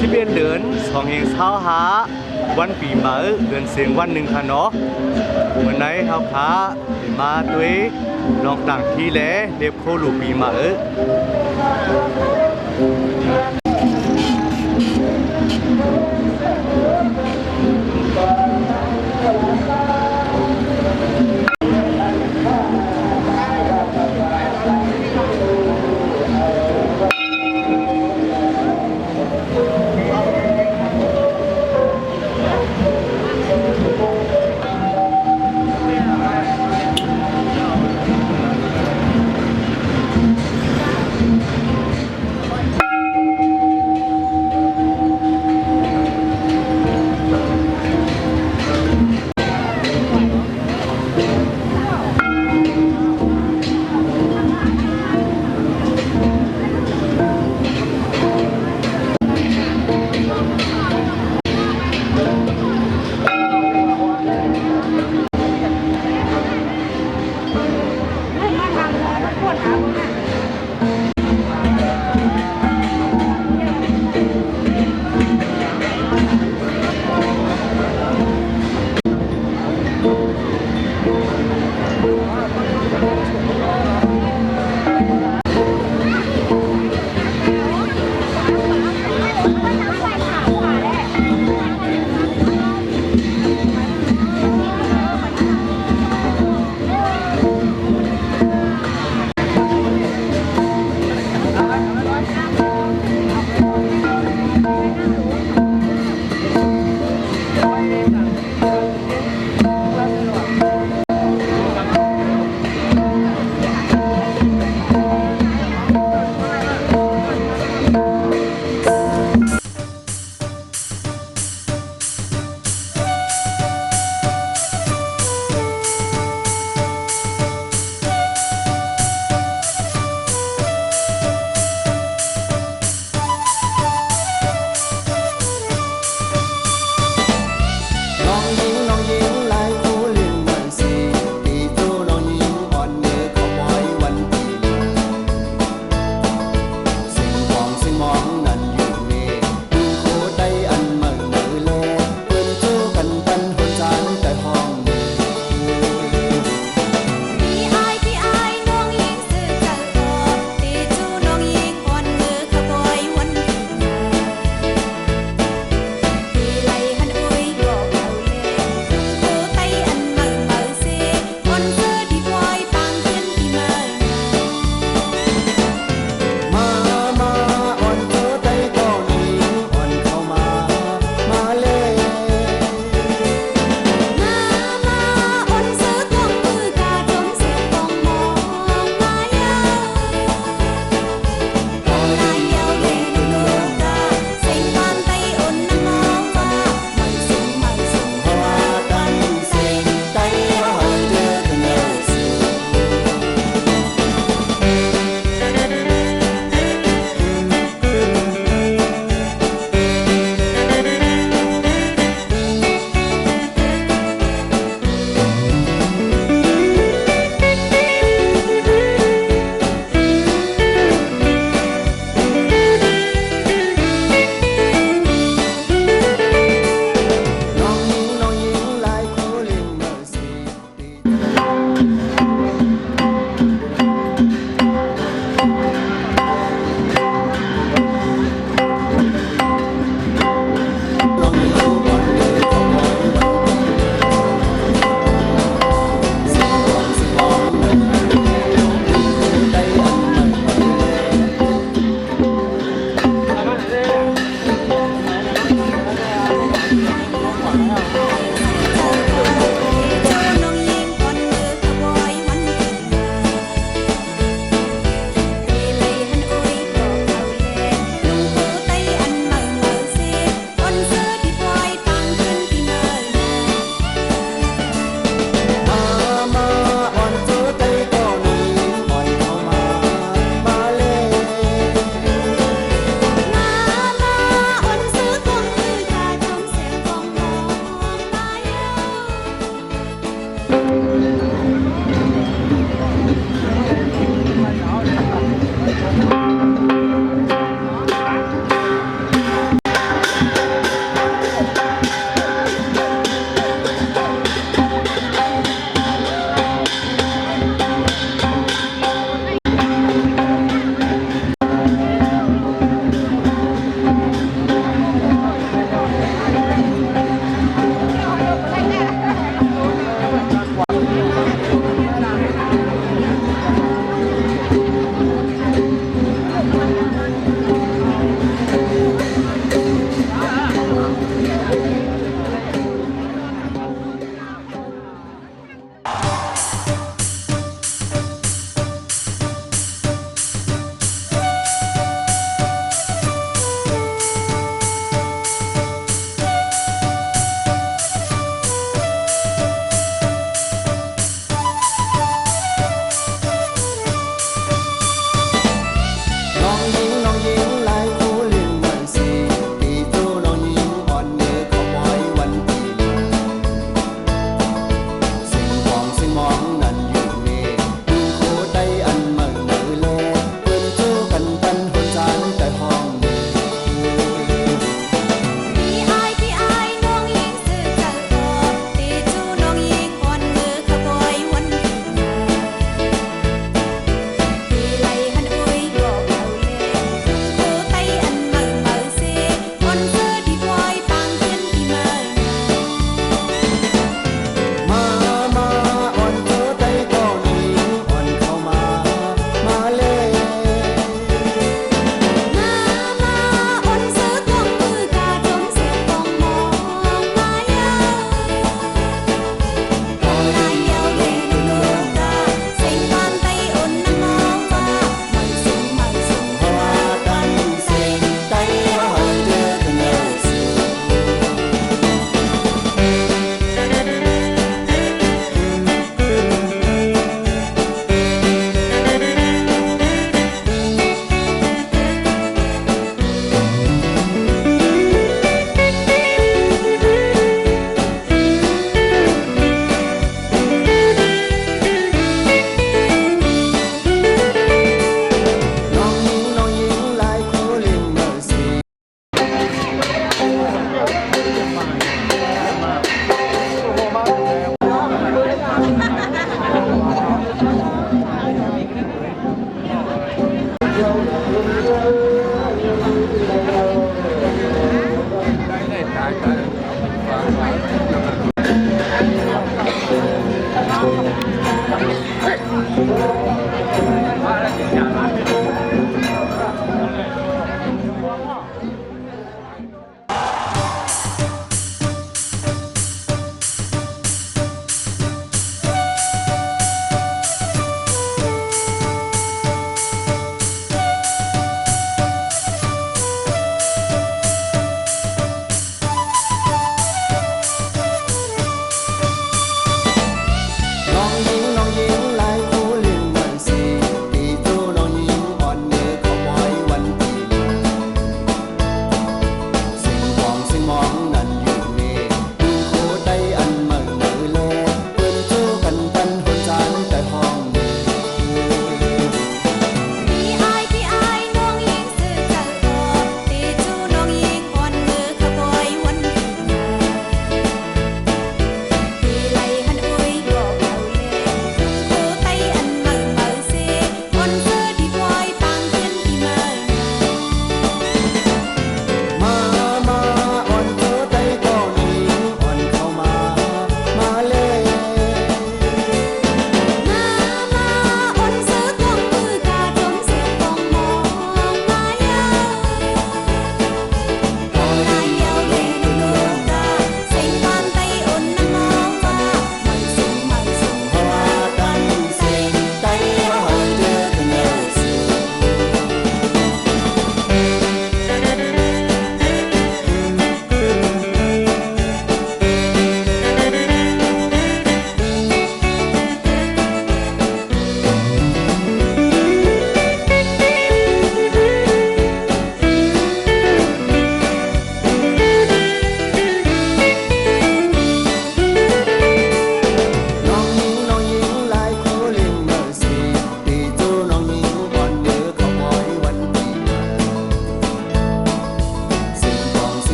11 เดือน2555วันปีใหม่เดือนเสียงวันหนึ่งค่ะเนาะเมื่อไหนเฮาขามาด้วยลองต่างที่แลเรียบโคลูปีใหม่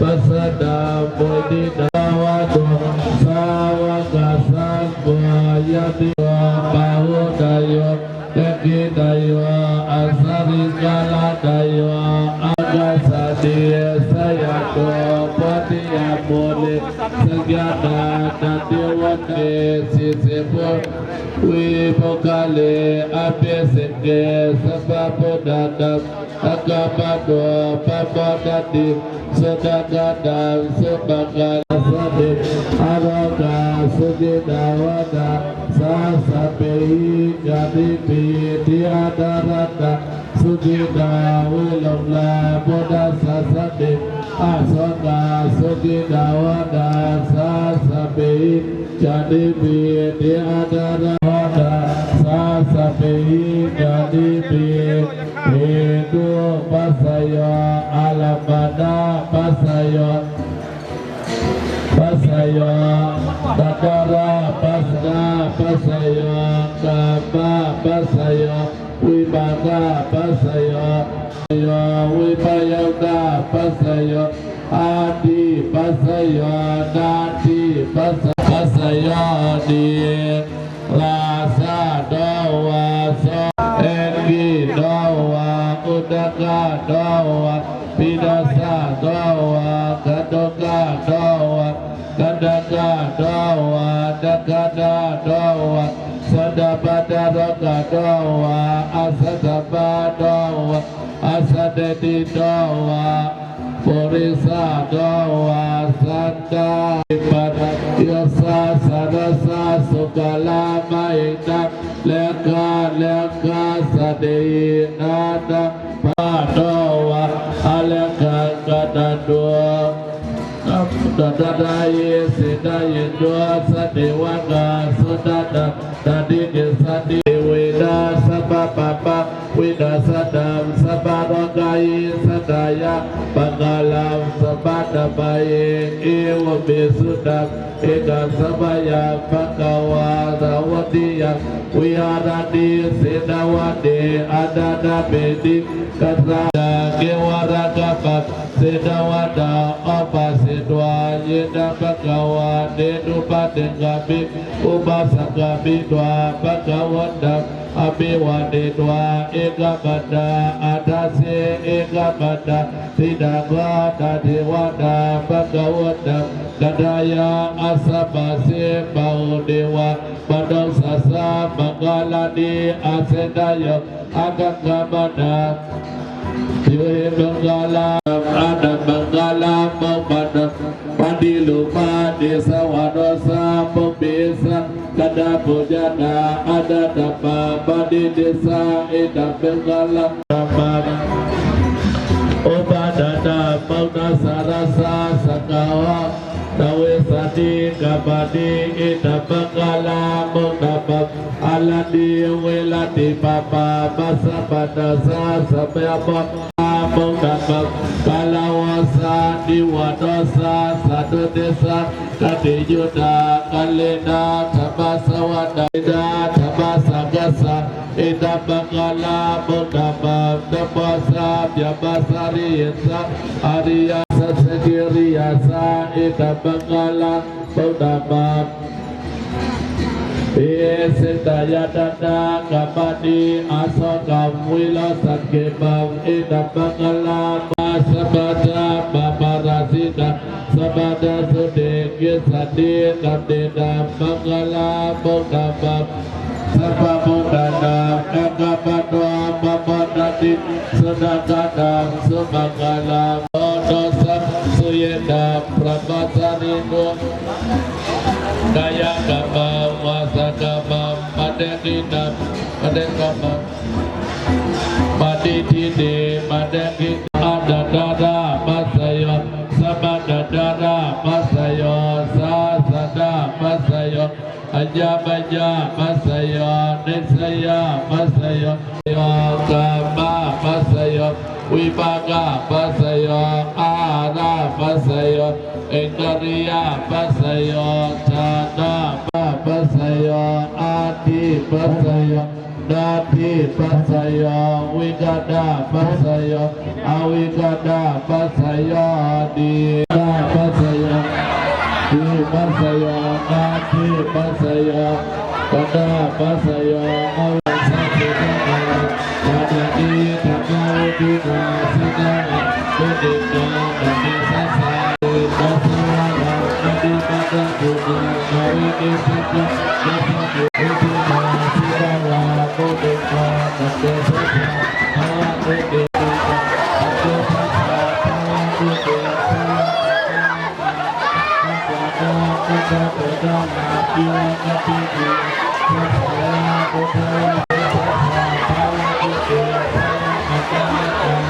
ปัสสดาบุติดาวะตุสาวกสังฆายติวะปะหุตโยเตกิตโยอาสาริกาลาตโยอากาสติสยะโตปฏิยาโมลิสกยานานาติวัตเตสิเสปุวิปุกาเลอภิสิเกสัพพะดาตัสอากาปะโตปะปะตติสุตตะดังสุปะกาลสัพพิอารกาสุจิตาวะตาสาสะเปหิกาติปิติอาดารัตตะสุจิตาวิลมลาปุตตะสัสสะติอาสกาสุจิตาวะตาสาสะเปหิกาติปิติอาดารัตตะสาสะเปหิกาติปิเหตุปัสสยอาลาปดาปัสสยปัสสยตัตระปัสสะปัสสยกาปะปัสสยวิปากะปัสสยวิปยกะปัสสยอาทิปัสสยนาทิปัสสยดีลาสะดาวาสเอกิดาวาอุตกะดาวาปิดาสะดาวากะโตกะดาวากะดะกะดาวาดะกะดะดาวาสดาปะดะรกะดาวาอาสัตตะดาวาอาสัตติดาวาปุริสะดาวาสัตตะปัตยสะสะระสะสุกะลามัยตะเลกะสะเดนาตะปะดาวาอะเลกะกะตะดัวตะดาเยสิดาเยดัวสะเดวะกะสุตะตะดิเกสะเดเวดาสัพพะปะปะเวดาสะดัมสัพพะรกายสะดายะปะกาลังสัพพะตะปะเยเอวะเมสุตังเอกะสัพพะยะภะคะวะตะวะติยะวิหารติเสนาวะเตอะดาดาเปติกัสสะเกวะระกะปะเสนาวะตาอปะเสตวะเยนะภะคะวะเตตุปะเตกะปิอุปาสกะปิตวะภะคะวะตะอภิวาเทตวะเอกปัตตาอัตเสเอกปัตตาสิดากะตาเทวตาภะคะวะตะกะดายาอัสสะปะเสปะโอเดวะปะดังสัสสะมะกาลานิอาเสดายะอะกักกะมะนาทิเวมังกาลาอานัมมังกาลามังปันปะดิลุมาเดสวะโนสาปุเบสะกะดาปุญญาอาดาตะปะปะดิเดสะเอตะมังกาลามาโอปาดาตามังนาสารสาสกาวะตเวสติกะปะดิเอตะมังกาลามังนาปะอาลาดิเวลาติปะปะปัสสะปะตะสะสัพพะปะมังนาปะกาลาวาสาดิวะโตสะสัตเตสะกะติยุตากัลเลนะธรรมสวัสดิดาธรรมสังกัสสะเอตะมังกาลามังนาปะนะปะสะยะปะสะริยสะอริยสัสสะกิริยสะเอ กัปปะกาลังปุตตะปัปเอสิตายาตตากัปปะติอาสกัมวิลาสักเกบังเอตัปปะกาลามาสะปัจจาปะปาราสิตาสะปัจจาสุเดกิสัตติกัปเตตัปปะกาลาปุตตะปัปสัพพะพุทธานาคังกัปปะตวะปะปะตติสุดากาตังสุปะกาลาโอโตสัพสุเยตาพระปัสสานิโกกายกรรมวาสกรรมปฏิทินัมปฏิกรรมปฏิทิเดปฏิกิอาดาดาดาปัสสยสัมมาดาดาดาปัสสยสาสดาปัสสยอัญญาปัญญาปัสสยนิสยาปัสสยโยกรรมปัสสยวิปากาปัสสยอาราปัสสยเอกริยาปัสสยชาดาปัสสยอาทิปัสสยนาทิปัสสยวิกดาปัสสยอวิกดาปัสสยดีปัสสยทีปัสสยนาทิปัสสยกดาปัสสยอวิสัจจาปะดีธรรมวินาสิกาตุติกาปฏิสัสสะปัสสยอดีปัสสะตุนาวิกิสิกาปัสสะตุติมาสิกาลาตุติกาปฏิสัสสะภาวะตุติกาปฏิสัสสะภาวะตุติกาพุทธะพุทธะนาคิวะกติติพุทธะพุทธะภาวะตุติกาปัจจยตา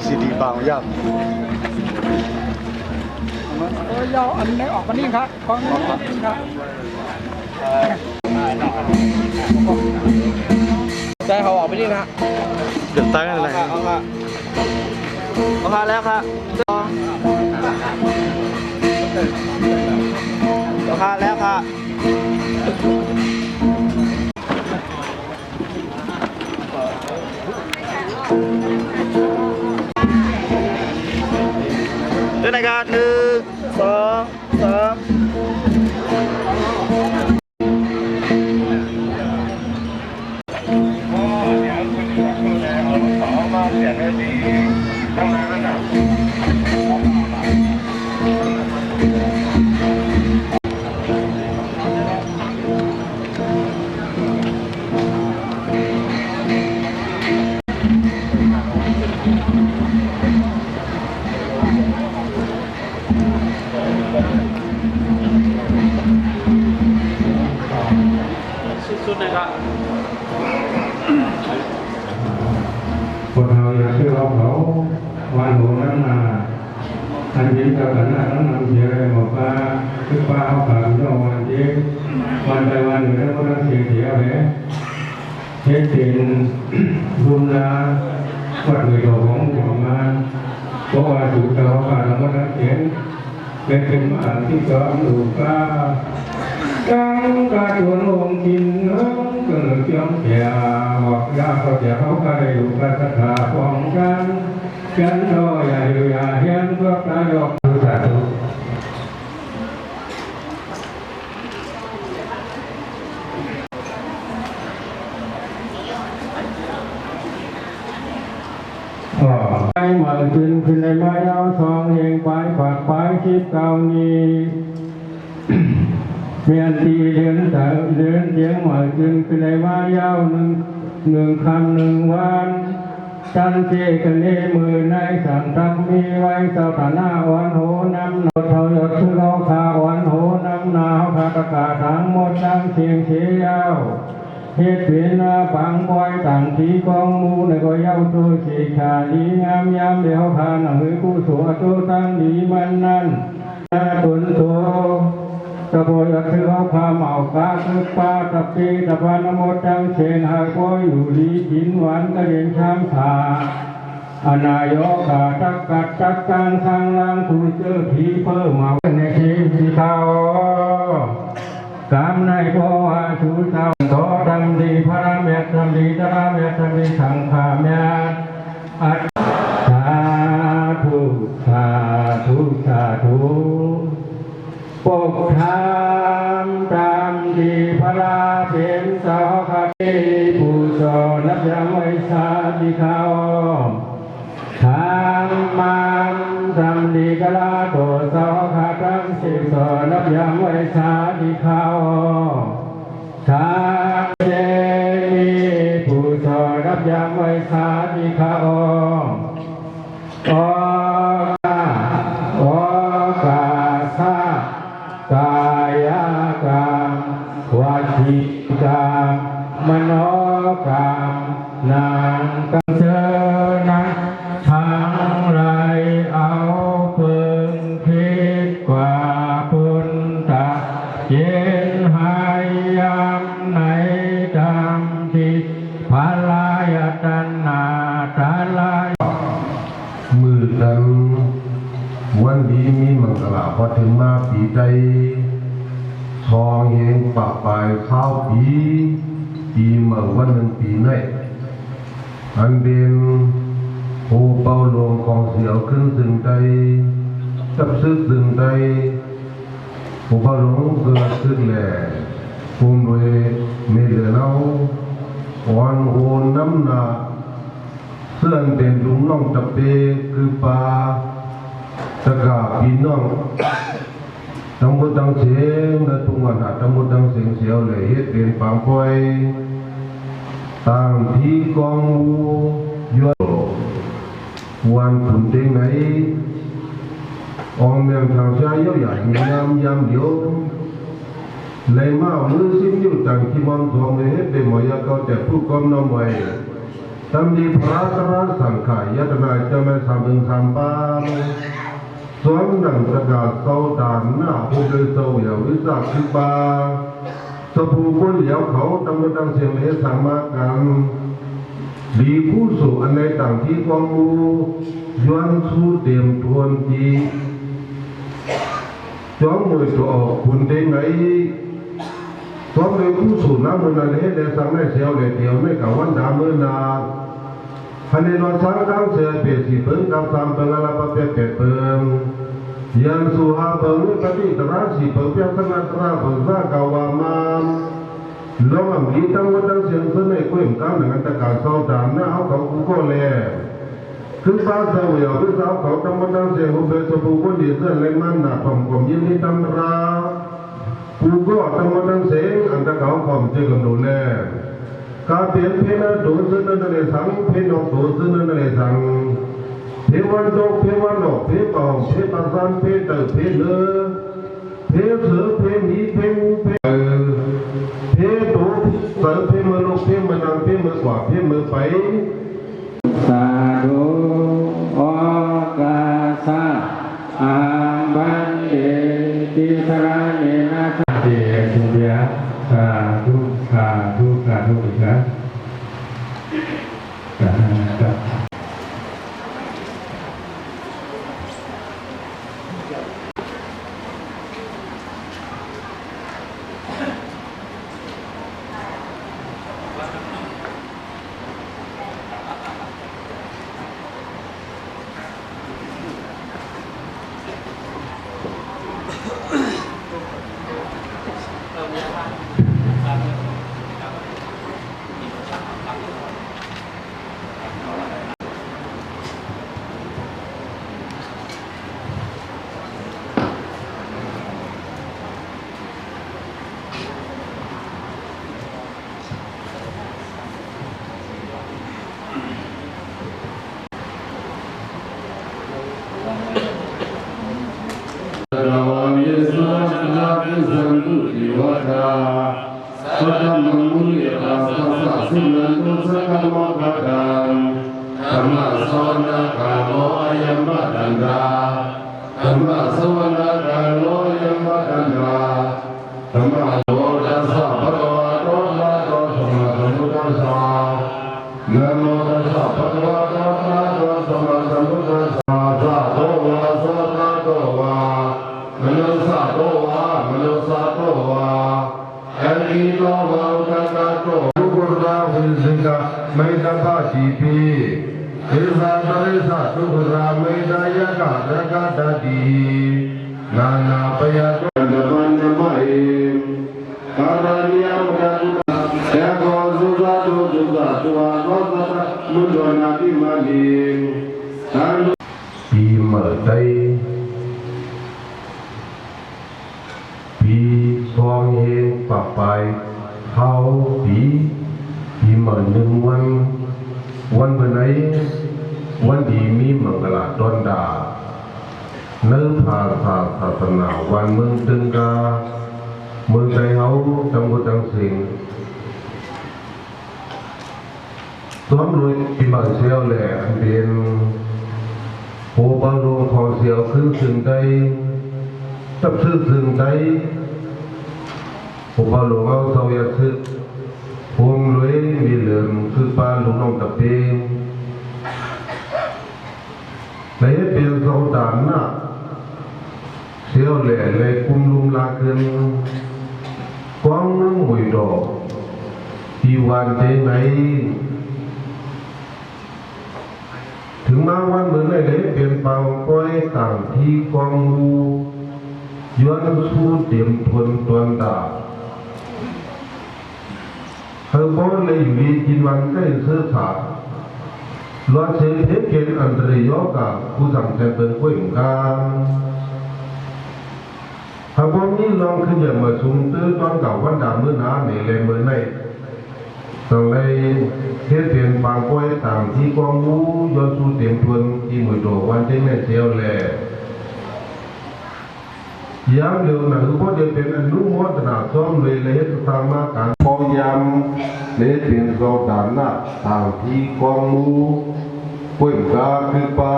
ซีดีบางยับ ยาวอันนี้ออกมานี่ครับของนี่ครับ ใจเขาออกไปนี่นะ เดือดใต้อะไร เอาค่ะเอาค่ะแล้วค่ะเอาค่ะแล้วค่ะเดินในการ1 2 สุดๆเลยครับ คนเราอยากเชื่อเขาวันหัวนั้นมาอันนี้กับกันนั้นนำเสียอะไรบอกว่าคือป้าเขาขาดยอดวันเย็บวันไปวันหนึ่งแล้วก็ต้องเสียเลยเฮ็ดเป็นรุนแรงวัดเงินของของมาเพราะว่าถูกเจ้าขาดแล้วก็ต้องเสียเป็นมาที่สอนลูกป้ากังกาจุนองกินน้องเกิดจ้องแก่หอกยาเขาจะเขาก็ได้อยู่กับสถาป้องกันกันโตอย่าอยู่อย่าเฮียนพวกตายกดูสาธุไอ้หมอนขึ้นในไม้เอาทองเฮงไปฝากไปคิดเก่านี้เมียนตีเดือนแต่เดือนเสียงหมอยขึ้นในไม้ยาวหนึ่งคำ1 วันจันเจกันเนมือในสังทักมีไว้เจ้าตาหน้าวันโหน้ำหนดเท่ายศคือเราขาวันโหน้ำหนาวพาตะกาทั้งหมดดังเสียงเสียาวเฮ็ดเป็นปังบอยต่างทีกองมูในก็เย้าตัวสีขาดีงามยามเดียวพาหนังหือกู้สัวตัวตั้งดีมันนั่นตุนตัวตะโพยคือเขาพาเมากาคือป้าตะปีตะพานมดจังเชงหายก็อยู่ดีกินหวานกระเด็นช้ำขาอนายกขาตักกัดตักการทางล่างถูเจอผีเพิ่มเมาในทีที่เขากำในพ่อชูเจ้าต่อทำดีพระเมตทำดีตระเมตทำดีสังฆาเมตอัตสาธุสาธุสาธุปกทามตามดีพระราเป็นสาคาเอผู้สอนนับยามไว้สาธิเขาทางมันทำดีกะลาโตสาคาตั้งสิสอนนับยามไว้สาธิเขาทางเจมีผู้สอนนับยามไว้สาธิเขากายกรรมวจีกรรมมโนกรรมนางกันเจอนั้นทั้งไรเอาเพิ่งคิดกว่าพุนตะเย็นหายยามไหนดำที่พลายตันนาตาลายมือดังวันดีมีมังกรพอถึงมาปีใจทองเฮงปะปลายข้าวปีเมื่อวันหนึ่งปีไหนอันเด่นโอเป่าลงของเสียวขึ้นสึงใจจับซึกสึงใจโอเป่าลงเกิดขึ้นแหล่ภูมิด้วยเมเดเนาอ่อนโอนน้ำหนาเสื่อนเป็นลุงน้องจับเปคือปลาตะกาปีน้องทั้งหมดทั้งเสียงและทุกวันทั้งหมดทั้งเสียงเสียวเลยเฮ็ดเป็นปางปอยต่างที่กองยัววันขุนเต็งไหนองเมียงทางชายย่อยใหญ่ยามเดียวเลยมามือซิ้มอยู่จังที่มันทองเลยเฮ็ดเป็นหมอยาเขาแต่ผู้กำนำไว้ทำดีพระสราสังขายยตนาจะไม่ทำเองทำบ้างสวนดังประกาศเศร้าด่านหน้าผู้โดยเศร้าอย่าวิสาขิบาสภูคนเหลียวเขาตำรวจดังเสียงเลสามากัน ดีผู้สูอันในต่างที่ความมูย้อนสู้เต็มทวนทีจ้องมวยตัวออกคุณได้ไงต้องเลยผู้สูน้ำมันอะไรได้สั่งให้เสียวเลยเดียวไม่กับวันดาเมื่อนาพันในนอนสังกังเสียเปรียสีเปิ้งกำซ้ำเปิ้งอะไรประเภทเปิ้งยันสุหาเปิ้งปฏิตราสีเปิ้งเพียงสนัตราเปิ้งซากาวามามลองมีตั้งวันตั้งเสียงเสนอคุยกันในตะการสาวดานนะเอาเขากูก็เลยคือภาษาเวียคือสาวเขาตั้งวันตั้งเสียงหุบเบสบุกดีเส้นเล็กมันหนาผมยินดีตั้งรากูก็ตั้งวันตั้งเสียงอันตะเขาผมเจอกันดูแลการเปลี่ยนเพลงโดดซึ่งนั่นเลยสังเพลงโดดซึ่งนั่นเลยสังเพลวันโดเพลวันโดเพลปองเพลปัสสันเพลเตอเพลเลือเพลเสือเพลนี้เพลงูเพลเพลโดเสือเพลมือลกเพลมือนางเพลมือกว่าเพลมือไปสาธุโอกาสะอาบันเดติสระเนนะเดชเดียสาธุสาธุสาธุอีกนะสาธุไม่ได้พาชีพีเอสาตะเรสาตุกราไม่ได้ยากาดกาดดีนานาปยาตุนมันไม่การเนียมกันแค่กอสุดาตุวาโนสัตมุนโดนาติมาลีปีเมื่อใดปีทองเฮงปะไปเขาปีเมื่อหนึ่งวันเมื่อไหนวันดีมีมังกรดอนดาเนื้อภาษาศาสนาวันเมืองตึงกาเมืองใจเฮาจังหวัดจังสิงซ้อมรวยปีบางเสียวแหล่อันเป็นโหบาลงของเสียวขึ้นสึงใจตับซื่อสึงใจโหบาลงเอาเสาอยาซึกพวงรวยมีเหลืองคือปลาลุงน้องตะเปงในเป็นเสาดานน่ะเสียวแหล่เลยกุมลุมลาเกินกว้างหวยดอกที่วันเจไหนถึงมาวันเหมือนในเลยเป็นเปล่าก้อยต่างที่กองมูย้อนสู้เต็มทนตวนดาเธอบอกเลยอยู่ดีกินวันใกล้เสื้อขาดล้วนเสียเทเกณฑ์อันตรายกับผู้สั่งแทนเป็นผู้หญิงกันหากว่านี้ลองขึ้นอย่างมาสุ่มตื้อตอนเก่าวันดาเมื่อน้าในเลยเมื่อในตอนในเทศเปลี่ยนบางก้อยต่างที่กองมูย้อนสู้เต็มทนที่มือโดวันเจแม่เสียวแหล่ยังเดียวนะคือพอจะเป็นอนุโมทนาซ้อมเลยเลยให้ตามมาการพยายามเลยเป็นโซดานนะทางที่กองมูป่วยกาคือปา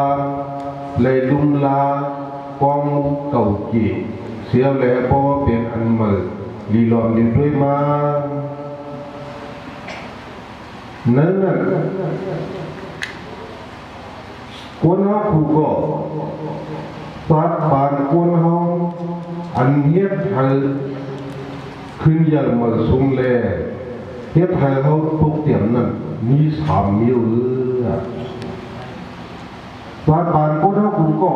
เลยลุมลากองเก่าจีเสียแหล่พอเป็นอันมือลีลอนดีด้วยมา นั่นน่ะคนเฮาผู้ก็สัตว์บ้านคนเฮาอันเฮ็ดให้ขึ้นอย่างมาสูงแลเฮ็ดให้เฮาทุกเตรียมนั้นมี3นิ้วสัตว์บ้านคนเฮาผู้ก็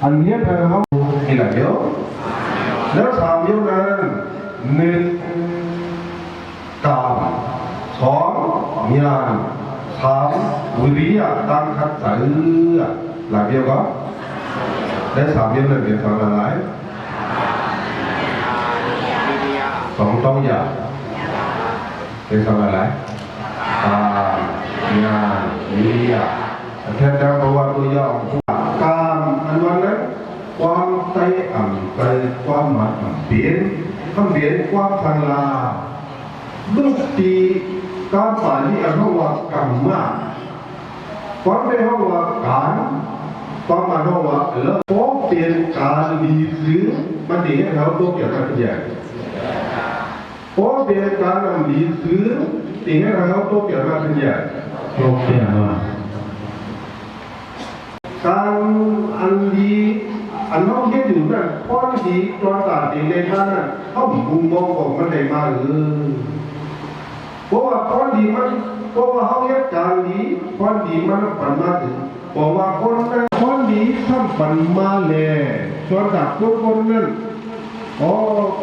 อันเฮ็ดให้เฮานี่ล่ะเดียวแล้ว3นิ้วนั้น1กาม2ญาณ3วิริยะตั้งขัดใจหลักเดียวก็ได้3นิ้วนั้นเป็นทางอะไร2ต้องอย่าเป็นทางอะไรญาณวิริยะแท้แต่เพราะว่าตัวย่อกามอันวันนั้นความใจใจความหมันเปลี่ยนคำเปลี่ยนความทางลาดุตีการฝ่ายนี้อันว่ากรรมมากความได้ว่าการความมาว่าแล้วพอเปลี่ยนการดีหรือมันดีให้เขาตัวเกี่ยวกับอย่างพอเปลี่ยนการดีหรือดีให้เขาตัวเกี่ยวกับอย่างตัวเกี่ยวกับการอันดีอันน้องเฮ็ดอยู่นั่นพอดีตอนตัดดีในท่านน่ะเขามุมมองของมันได้มาเพราะว่าพอดีมันเพราะว่าเขาเฮ็ดการดีพอดีมันปันมาถึงเพราะว่าคนนั้นพอดีทำปันมาแล้วส่วนจากคนนั้น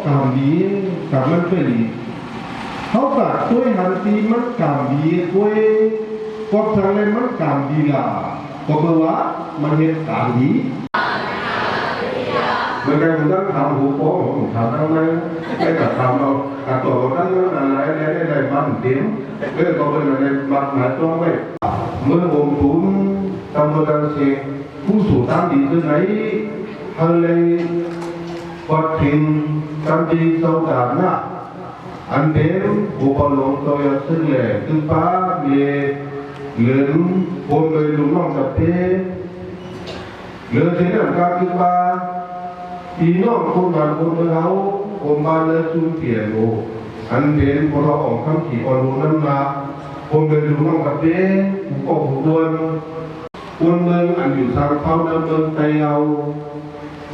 การดีกับมันเป็นดีเขาก็ช่วยหันตีมันการดีช่วยกดทางเลยมันการดีล่ะก็เพราะว่ามันเฮ็ดการดีเมื่อกี้ผมต้องทำหูโป้ผมทำทั้งนั้นไม่กับทำเราตัวเราตั้งนั้นอะไรได้บ้านเต็มก็เป็นอะไรบ้านหมายตัวไว้เมื่อผมถุนทำตัวการเสียผู้สู่ตามดีที่ไหนอะไรวัดถิ่นตามดีเจ้าด่านน่ะอันเดิมผู้ปลงตัวอย่างซึ่งแหล่คือป้าเมียเหลืองผมเลยลุงน้องกับเต้เหลือที่นั่นก็คือป้าพี่น้องคนบ้านคนเมืองเขาคนบ้านเลยจุนเปลี่ยนโอ้อันเป็นพอเราออกคำขี่ออนรู้นั่นมาคนเลยดูน้องกับเด้ก็ควรเมืองอันอยู่ทางเขาเมืองไทยเอา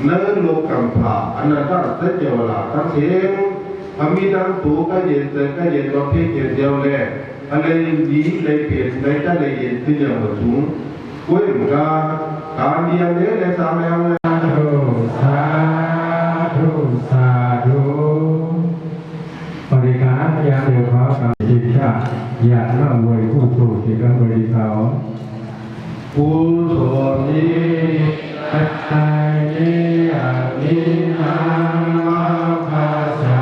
เนื้อโลกกัมพาอันนั้นก็เสียเจวลาทั้งเสียงมีดังตูก็เย็นเจอก็เย็นเราเพียงเดียวแหละอะไรดีเลยเปลี่ยนเลยถ้าเลยเย็นที่อย่างสูงกุ้ยมันก็การเดียงเนี่ยเลยสามแล้วเลยสาธุสาธุบริการยามเดียวเขากับจิตชาญาติร่ำรวยผู้สูงที่กันบริเขาผู้สวนี้ไอ้นี้อามินามาภาษา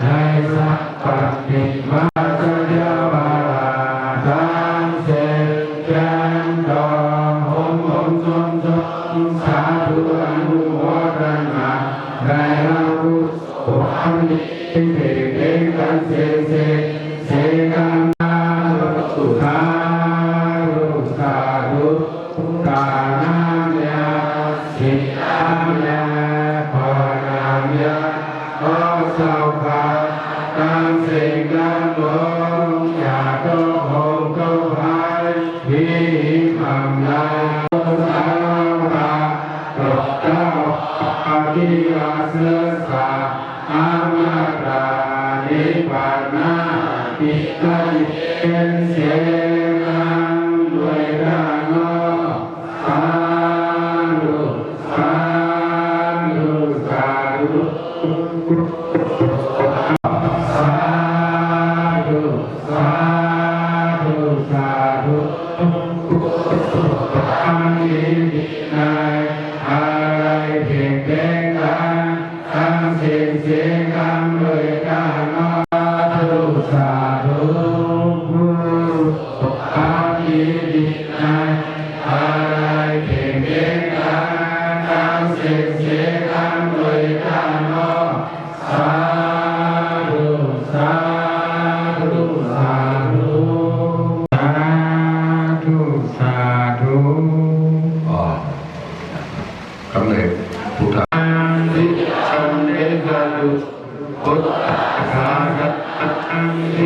ในสัพพะติมาจะยาวาตังเสกนดองหอมจนสาธุอนุโมทนาได้รับรู้สุขันติเอกกันเสกันนาสุขารุสาธุกานาเยสิตามเยปานามเยโอสาวกาตังเสกันโลยาโตโหโตหายวิมังลาสาวาโรตาอาทิอาเสสาอามารานิปานาปิตาเยเสนังด้วยดานอสาธุสาธุสาธุสาธุสาธุสาธุอันนี้นายอะไรเพียงเด็กกันตั้งเสียงกันเลยกันนอสาธุสาธุอันนี้นายอะไรเพียงเด็กกันตั้งเสียงกันเลยกันนอสาธุสาธุสาธุสาธุสาธุคำไหนพุทธะนิชันเนกาลุพุทธะคานะอันนิ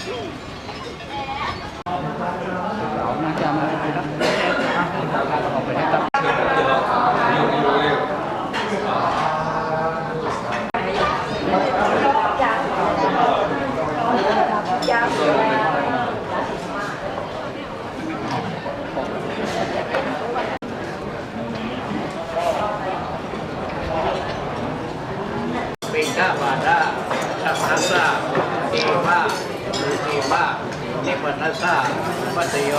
เราน่าจะมาไปนะออกไปให้ตัดปิกาบาดาชักนัสสะเอวะเอวะนิพพานัสสะปัตโย